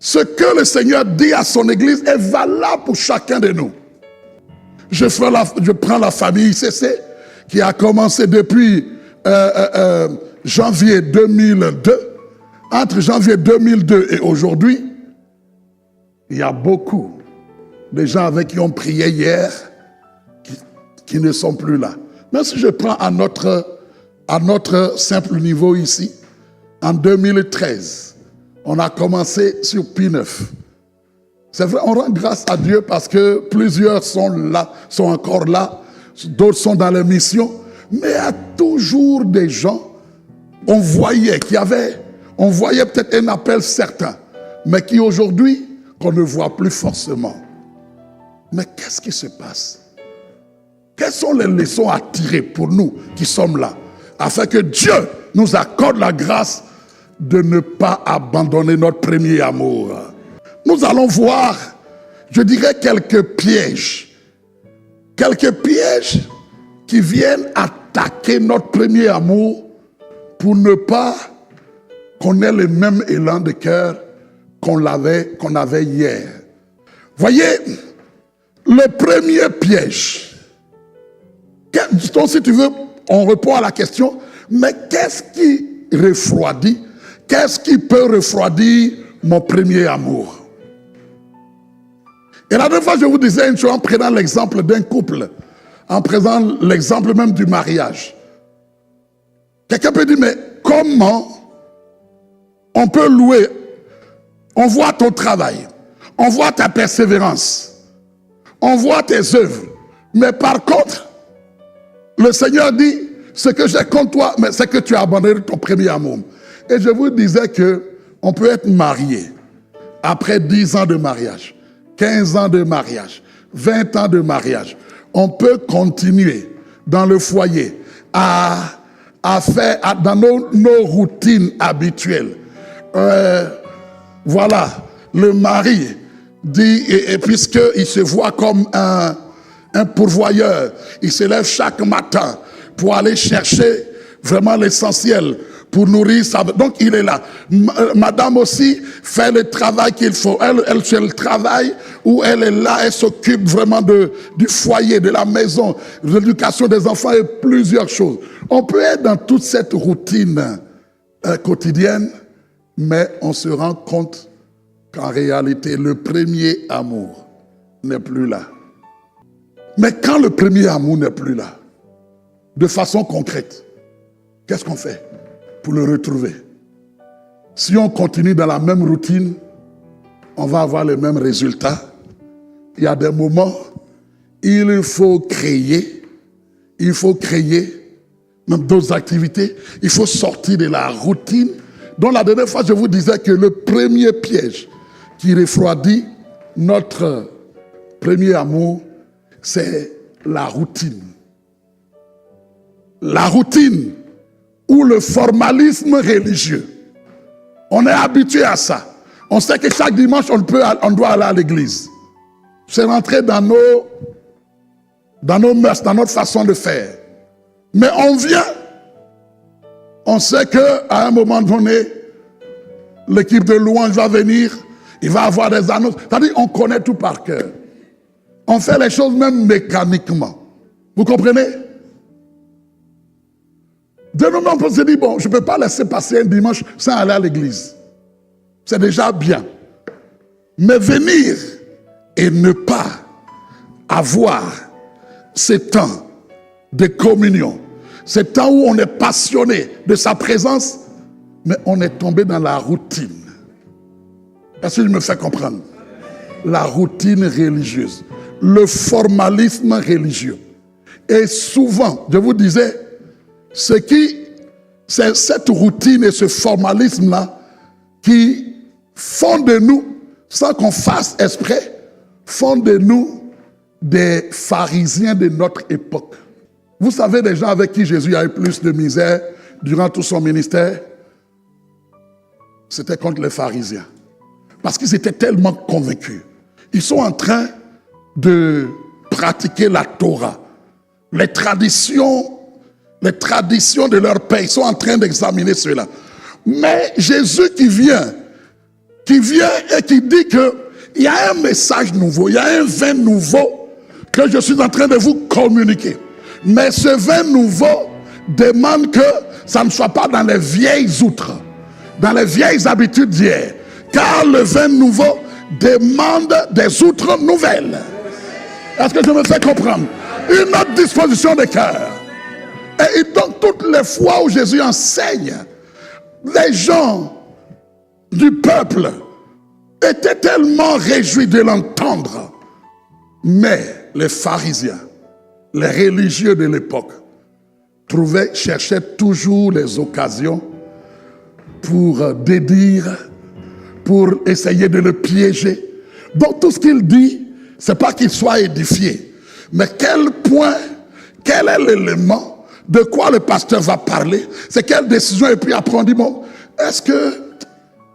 Ce que le Seigneur dit à son Église est valable pour chacun de nous. Je prends la famille ICC qui a commencé depuis janvier 2002. Entre janvier 2002 et aujourd'hui, il y a beaucoup de gens avec qui on priait hier qui ne sont plus là. Mais si je prends à notre simple niveau ici, en 2013, on a commencé sur P9. C'est vrai, on rend grâce à Dieu parce que plusieurs sont là, sont encore là, d'autres sont dans les missions. Mais il y a toujours des gens, on voyait peut-être un appel certain, mais qui aujourd'hui, qu'on ne voit plus forcément. Mais qu'est-ce qui se passe? Quelles sont les leçons à tirer pour nous qui sommes là, afin que Dieu nous accorde la grâce de ne pas abandonner notre premier amour? Nous allons voir, je dirais, quelques pièges qui viennent attaquer notre premier amour pour ne pas qu'on ait le même élan de cœur qu'on avait hier. Voyez, le premier piège. Donc, si tu veux, on répond à la question, mais qu'est-ce qui refroidit? Qu'est-ce qui peut refroidir mon premier amour? Et la dernière fois, je vous disais une chose en prenant l'exemple d'un couple, en prenant l'exemple même du mariage. Quelqu'un peut dire, mais comment on peut louer? On voit ton travail, on voit ta persévérance, on voit tes œuvres. Mais par contre, le Seigneur dit, ce que j'ai contre toi, mais c'est que tu as abandonné ton premier amour. Et je vous disais qu'on peut être marié après 10 ans de mariage, 15 ans de mariage, 20 ans de mariage. On peut continuer dans le foyer à faire dans nos routines habituelles. Voilà, le mari dit, et puisqu'il se voit comme un pourvoyeur, il se lève chaque matin pour aller chercher vraiment l'essentiel pour nourrir sa... Donc il est là. Madame aussi fait le travail qu'il faut. Elle fait le travail où elle est là, elle s'occupe vraiment du foyer, de la maison, de l'éducation des enfants et plusieurs choses. On peut être dans toute cette routine quotidienne, mais on se rend compte qu'en réalité, le premier amour n'est plus là. Mais quand le premier amour n'est plus là, de façon concrète, qu'est-ce qu'on fait pour le retrouver? Si on continue dans la même routine, on va avoir les mêmes résultats. Il y a des moments, il faut créer même d'autres activités, il faut sortir de la routine. Donc la dernière fois, je vous disais que le premier piège qui refroidit notre premier amour, c'est la routine. La routine ou le formalisme religieux. On est habitué à ça. On sait que chaque dimanche, on doit aller à l'église. C'est rentré dans nos mœurs, dans notre façon de faire. Mais on vient, on sait qu'à un moment donné, l'équipe de louange va venir, il va avoir des annonces. C'est-à-dire qu'on connaît tout par cœur. On fait les choses même mécaniquement. Vous comprenez? De nous, on peut se dire, bon, je ne peux pas laisser passer un dimanche sans aller à l'église. C'est déjà bien. Mais venir et ne pas avoir ce temps de communion, ce temps où on est passionné de sa présence, mais on est tombé dans la routine. Est-ce que je me fais comprendre? La routine religieuse, le formalisme religieux. Et souvent, je vous disais, c'est cette routine et ce formalisme-là qui font de nous, sans qu'on fasse exprès, font de nous des pharisiens de notre époque. Vous savez, des gens avec qui Jésus a eu plus de misère durant tout son ministère, c'était contre les pharisiens. Parce qu'ils étaient tellement convaincus. Ils sont en train de pratiquer la Torah. Les traditions de leur père, ils sont en train d'examiner cela. Mais Jésus qui vient qui vient et qui dit qu'il y a un message nouveau, il y a un vin nouveau que je suis en train de vous communiquer. Mais ce vin nouveau demande que ça ne soit pas dans les vieilles outres, dans les vieilles habitudes d'hier. Car le vin nouveau demande des outres nouvelles. Est-ce que je me fais comprendre? Une autre disposition de cœur. Et donc toutes les fois où Jésus enseigne, les gens du peuple étaient tellement réjouis de l'entendre. Mais les pharisiens, les religieux de l'époque, cherchaient toujours les occasions pour dédire, pour essayer de le piéger. Donc tout ce qu'il dit, c'est pas qu'il soit édifié, mais quel point, quel est l'élément, de quoi le pasteur va parler, c'est quelle décision, et puis après on dit, bon, est-ce que,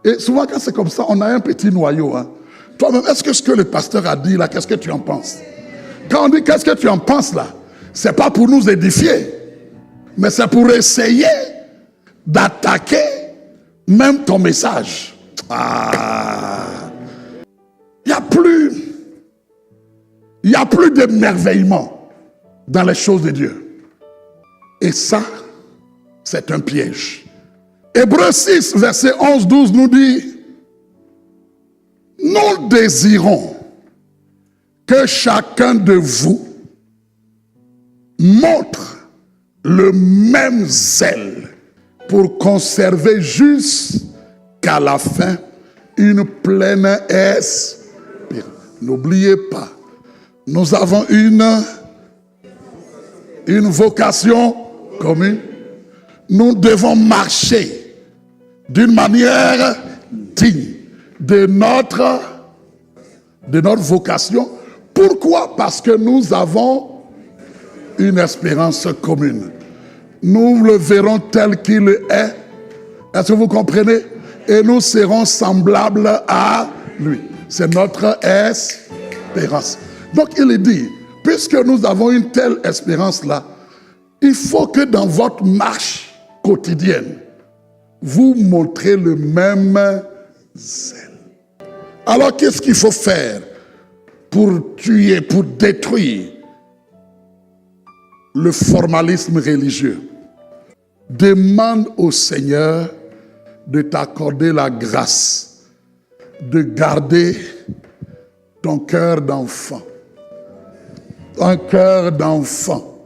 et souvent quand c'est comme ça, on a un petit noyau, hein. Toi-même, est-ce que ce que le pasteur a dit là, qu'est-ce que tu en penses? Quand on dit qu'est-ce que tu en penses là, c'est pas pour nous édifier, mais c'est pour essayer d'attaquer même ton message. Il n'y a plus d'émerveillement dans les choses de Dieu. Et ça, c'est un piège. Hébreux 6, verset 11-12 nous dit, nous désirons que chacun de vous montre le même zèle pour conserver jusqu'à la fin une pleine espérance. N'oubliez pas, nous avons une vocation commune. Nous devons marcher d'une manière digne de notre vocation. Pourquoi? Parce que nous avons une espérance commune. Nous le verrons tel qu'il est. Est-ce que vous comprenez? Et nous serons semblables à lui. C'est notre espérance. Donc il est dit, puisque nous avons une telle espérance-là, il faut que dans votre marche quotidienne, vous montrez le même zèle. Alors qu'est-ce qu'il faut faire pour tuer, pour détruire le formalisme religieux? Demande au Seigneur de t'accorder la grâce de garder ton cœur d'enfant. Un cœur d'enfant.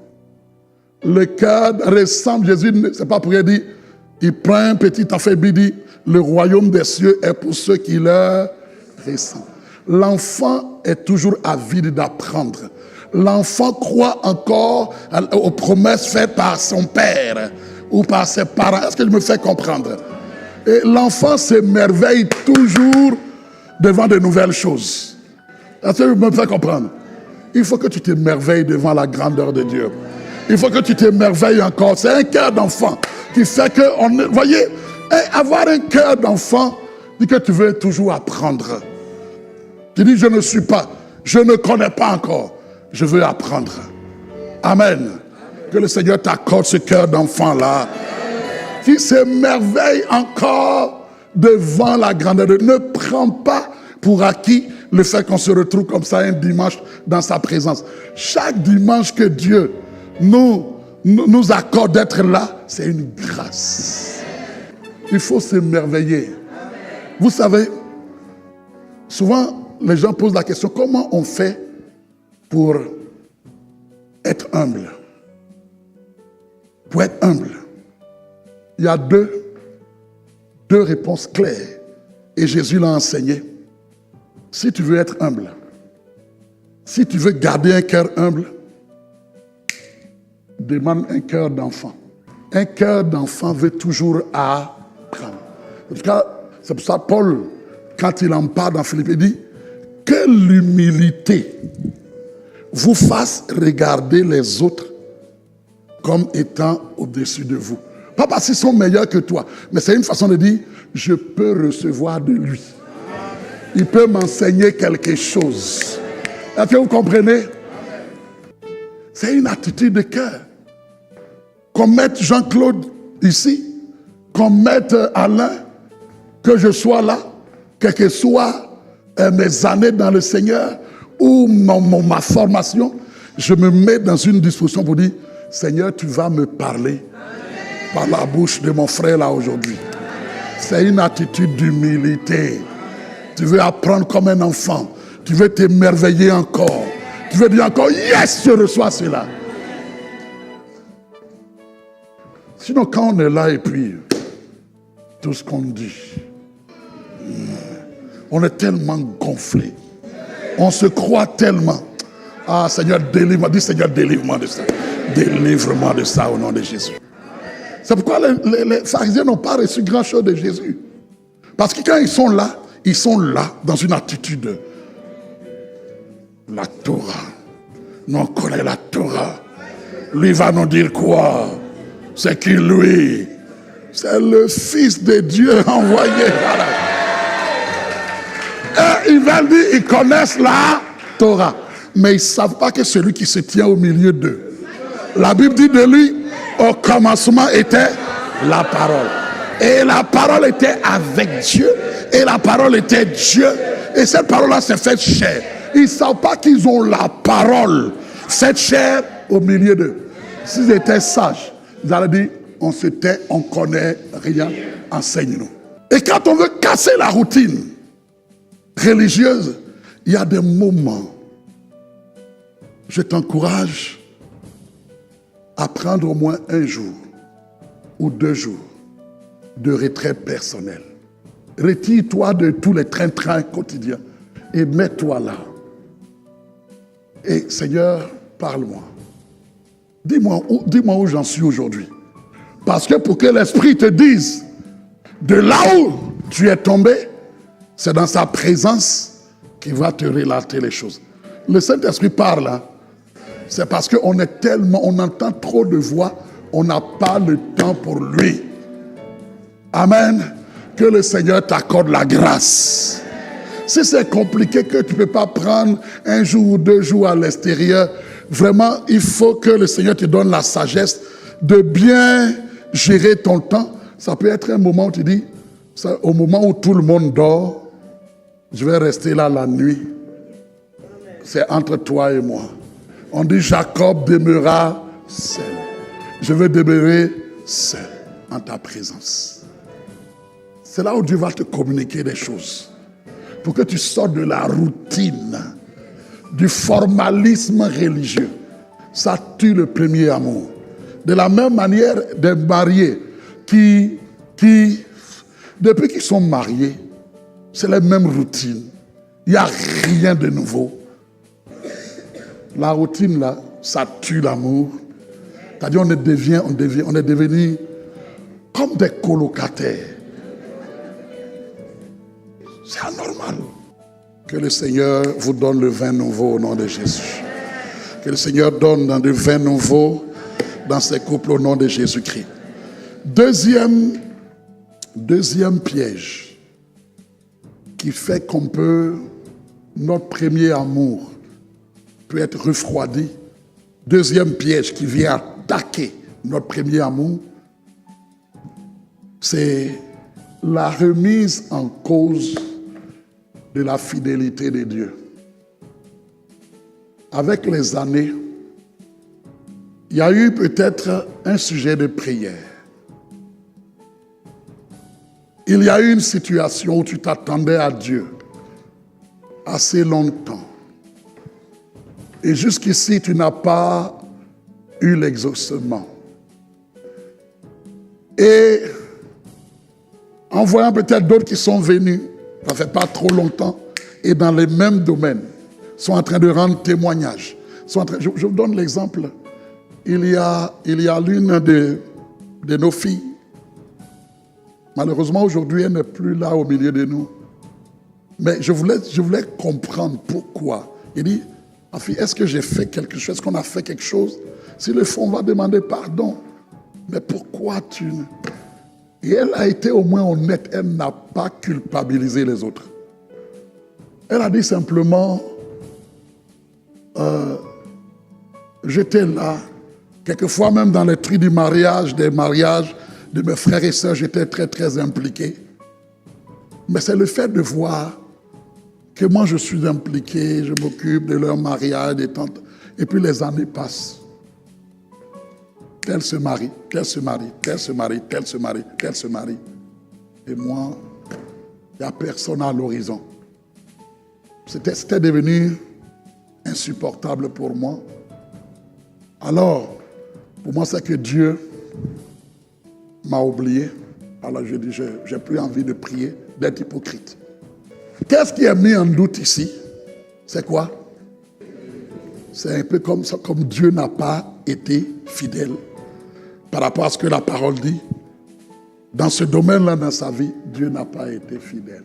Le cœur ressemble, Jésus, c'est pas pour dire, il prend un petit enfant et dit, le royaume des cieux est pour ceux qui leur ressemblent. L'enfant est toujours avide d'apprendre. L'enfant croit encore aux promesses faites par son père ou par ses parents. Est-ce que je me fais comprendre? Et l'enfant s'émerveille toujours devant de nouvelles choses. Est-ce que je me fais comprendre? Il faut que tu t'émerveilles devant la grandeur de Dieu. Il faut que tu t'émerveilles encore. C'est un cœur d'enfant qui fait que, vous voyez, avoir un cœur d'enfant dit que tu veux toujours apprendre. Tu dis, je ne connais pas encore. Je veux apprendre. Amen. Que le Seigneur t'accorde ce cœur d'enfant-là, qui s'émerveille encore devant la grandeur de Dieu. Ne prends pas pour acquis le fait qu'on se retrouve comme ça un dimanche dans sa présence. Chaque dimanche que Dieu nous accorde d'être là, c'est une grâce. Il faut s'émerveiller. Vous savez, souvent les gens posent la question, comment on fait pour être humble? Pour être humble, il y a deux réponses claires. Et Jésus l'a enseigné. Si tu veux être humble, si tu veux garder un cœur humble, demande un cœur d'enfant. Un cœur d'enfant veut toujours apprendre. En tout cas, c'est pour ça que Paul, quand il en parle dans Philippiens, il dit que l'humilité vous fasse regarder les autres comme étant au-dessus de vous. Pas parce qu'ils sont meilleurs que toi, mais c'est une façon de dire, je peux recevoir de lui. Il peut m'enseigner quelque chose. Est-ce que vous comprenez? C'est une attitude de cœur. Qu'on mette Jean-Claude ici, qu'on mette Alain, que je sois là, quelles que soient mes années dans le Seigneur ou ma formation, je me mets dans une disposition pour dire, Seigneur, tu vas me parler par la bouche de mon frère là aujourd'hui. C'est une attitude d'humilité. Tu veux apprendre comme un enfant. Tu veux t'émerveiller encore. Tu veux dire encore, yes, je reçois cela. Sinon, quand on est là et puis, tout ce qu'on dit, on est tellement gonflé. On se croit tellement. Ah, Seigneur, délivre-moi. Dis, Seigneur, délivre-moi de ça. Délivre-moi de ça au nom de Jésus. C'est pourquoi les pharisiens n'ont pas reçu grand-chose de Jésus. Parce que quand ils sont là dans une attitude. La Torah. Nous, on connaît la Torah. Lui va nous dire quoi? C'est qui lui? C'est le Fils de Dieu envoyé. Voilà. Et ils veulent dire, ils connaissent la Torah. Mais ils ne savent pas que celui qui se tient au milieu d'eux. La Bible dit de lui, au commencement était la parole. Et la parole était avec Dieu. Et la parole était Dieu. Et cette parole-là s'est faite chair. Ils ne savent pas qu'ils ont la parole faite chair au milieu d'eux. S'ils étaient sages, ils allaient dire, on se tait, on ne connaît rien, enseigne-nous. Et quand on veut casser la routine religieuse, il y a des moments. Je t'encourage à prendre au moins un jour ou 2 jours de retraite personnelle. Retire-toi de tous les trains-trains quotidiens et mets-toi là. Et Seigneur, parle-moi. Dis-moi où j'en suis aujourd'hui. Parce que pour que l'Esprit te dise de là où tu es tombé, c'est dans sa présence qu'il va te relater les choses. Le Saint-Esprit parle, hein? C'est parce qu'on est tellement, on entend trop de voix, on n'a pas le temps pour lui. Amen. Que le Seigneur t'accorde la grâce. Si c'est compliqué que tu ne peux pas prendre 1 jour ou 2 jours à l'extérieur, vraiment, il faut que le Seigneur te donne la sagesse de bien gérer ton temps. Ça peut être un moment où tu dis, au moment où tout le monde dort, je vais rester là la nuit. C'est entre toi et moi. On dit Jacob demeura seul. Je veux demeurer seul en ta présence. C'est là où Dieu va te communiquer des choses. Pour que tu sortes de la routine, du formalisme religieux. Ça tue le premier amour. De la même manière, des mariés qui depuis qu'ils sont mariés, c'est la même routine. Il n'y a rien de nouveau. La routine, là, ça tue l'amour. C'est-à-dire, on est devenu comme des colocataires. C'est anormal. Que le Seigneur vous donne le vin nouveau au nom de Jésus. Que le Seigneur donne du vin nouveau dans ces couples au nom de Jésus-Christ. Deuxième piège qui fait qu'on peut, notre premier amour peut être refroidi. Deuxième piège qui vient attaquer notre premier amour, c'est la remise en cause de la fidélité de Dieu. Avec les années, il y a eu peut-être un sujet de prière. Il y a eu une situation où tu t'attendais à Dieu assez longtemps. Et jusqu'ici, tu n'as pas eu l'exaucement. Et en voyant peut-être d'autres qui sont venus, ça ne fait pas trop longtemps, et dans les mêmes domaines, sont en train de rendre témoignage. Je vous donne l'exemple. Il y a l'une de nos filles. Malheureusement, aujourd'hui, elle n'est plus là au milieu de nous. Mais je voulais comprendre pourquoi. Il dit, ma fille, est-ce que j'ai fait quelque chose? Est-ce qu'on a fait quelque chose? Si le fond va demander pardon. Mais pourquoi tu ne... Et elle a été au moins honnête. Elle n'a pas culpabilisé les autres. Elle a dit simplement, j'étais là. Quelquefois même dans les trucs du mariage, des mariages de mes frères et sœurs, j'étais très très impliqué. Mais c'est le fait de voir que moi je suis impliqué, je m'occupe de leur mariage, des tantes, et puis les années passent. Tel se marie, tel se marie, tel se marie, tel se marie, tel se marie. Et moi, il n'y a personne à l'horizon. C'était devenu insupportable pour moi. Alors, pour moi, c'est que Dieu m'a oublié. Alors je dis, je n'ai plus envie de prier, d'être hypocrite. Qu'est-ce qui est mis en doute ici? C'est quoi? C'est un peu comme ça, comme Dieu n'a pas été fidèle par rapport à ce que la parole dit. Dans ce domaine-là, dans sa vie, Dieu n'a pas été fidèle.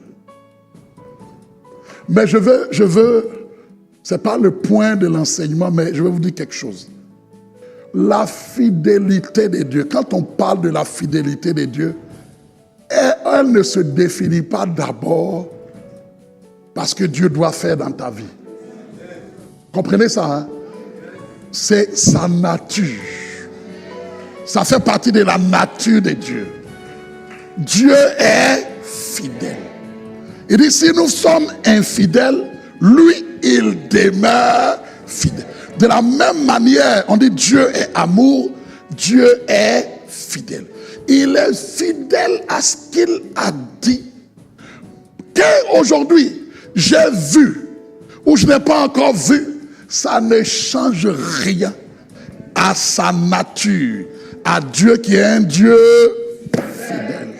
Mais je veux, c'est pas le point de l'enseignement, mais je vais vous dire quelque chose. La fidélité de Dieu, quand on parle de la fidélité de Dieu, elle ne se définit pas d'abord parce que Dieu doit faire dans ta vie. Comprenez ça, hein? C'est sa nature. Ça fait partie de la nature de Dieu. Dieu est fidèle. Il dit, si nous sommes infidèles, lui, il demeure fidèle. De la même manière, on dit Dieu est amour, Dieu est fidèle. Il est fidèle à ce qu'il a dit. Qu'aujourd'hui, j'ai vu, ou je n'ai pas encore vu, ça ne change rien à sa nature, à Dieu qui est un Dieu fidèle.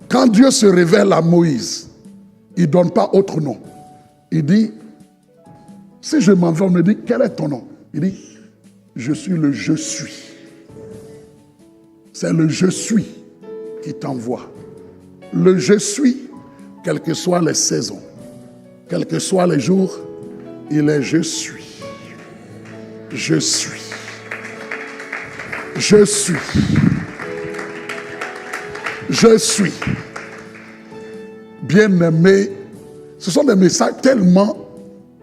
Quand Dieu se révèle à Moïse, il ne donne pas autre nom. Il dit, si je m'en vais, on me dit, quel est ton nom? Il dit, je suis le je suis. C'est le je suis qui t'envoie. Le je suis, quelles que soient les saisons, quels que soient les jours, il est je suis. Je suis. Je suis. Je suis. Bien-aimé, ce sont des messages tellement,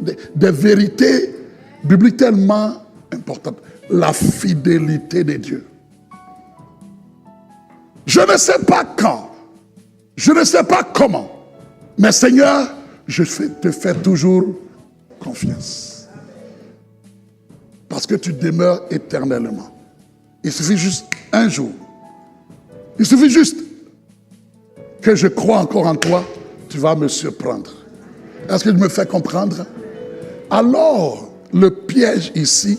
des vérités bibliques tellement importantes. La fidélité de Dieu. Je ne sais pas quand, je ne sais pas comment, mais Seigneur, je te fais toujours confiance. Parce que tu demeures éternellement. Il suffit juste un jour. Il suffit juste que je crois encore en toi, tu vas me surprendre. Est-ce que tu me fais comprendre? Alors, le piège ici,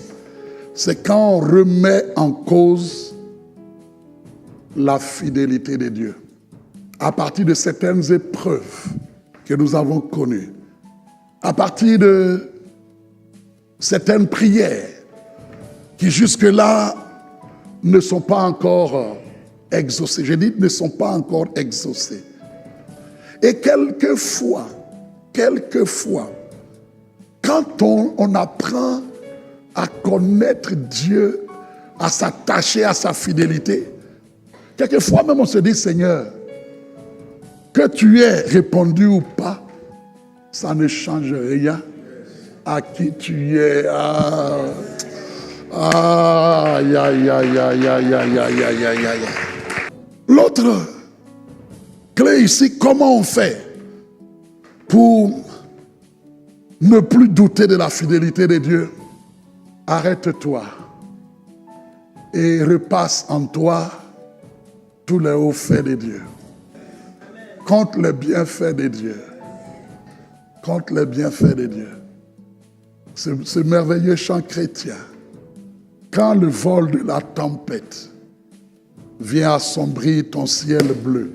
c'est quand on remet en cause la fidélité de Dieu. À partir de certaines épreuves que nous avons connues, à partir de certaines prières qui jusque-là ne sont pas encore exaucées. Je dis ne sont pas encore exaucées. Et quelquefois, quand on apprend à connaître Dieu, à s'attacher à sa fidélité, quelquefois même on se dit, Seigneur, que tu aies répondu ou pas, ça ne change rien à qui tu es. L'autre clé ici, comment on fait pour ne plus douter de la fidélité de Dieu? Arrête-toi et repasse en toi tous les hauts faits de Dieu. Compte les bienfaits de Dieu. Compte les bienfaits de Dieu. Ce merveilleux chant chrétien. Quand le vol de la tempête vient assombrir ton ciel bleu,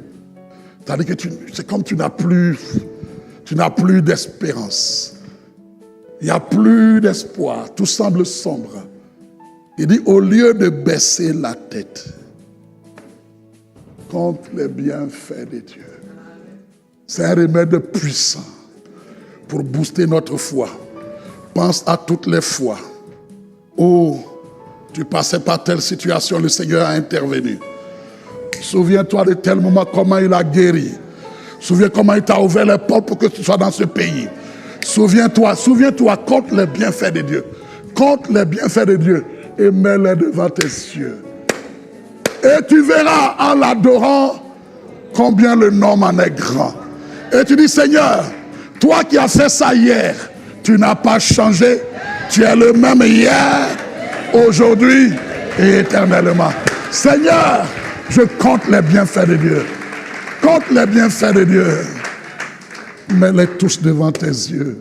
c'est-à-dire que c'est comme tu n'as plus d'espérance. Il n'y a plus d'espoir. Tout semble sombre. Il dit, au lieu de baisser la tête, compte les bienfaits de Dieu. C'est un remède puissant pour booster notre foi. Pense à toutes les fois où tu passais par telle situation, le Seigneur a intervenu. Souviens-toi de tel moment, comment il a guéri. Souviens comment il t'a ouvert les portes pour que tu sois dans ce pays. Souviens-toi, compte les bienfaits de Dieu. Compte les bienfaits de Dieu et mets-les devant tes yeux. Et tu verras en l'adorant combien le nom en est grand. Et tu dis, Seigneur, toi qui as fait ça hier, tu n'as pas changé. Tu es le même hier, aujourd'hui et éternellement. Seigneur, je compte les bienfaits de Dieu. Compte les bienfaits de Dieu. Mets-les tous devant tes yeux.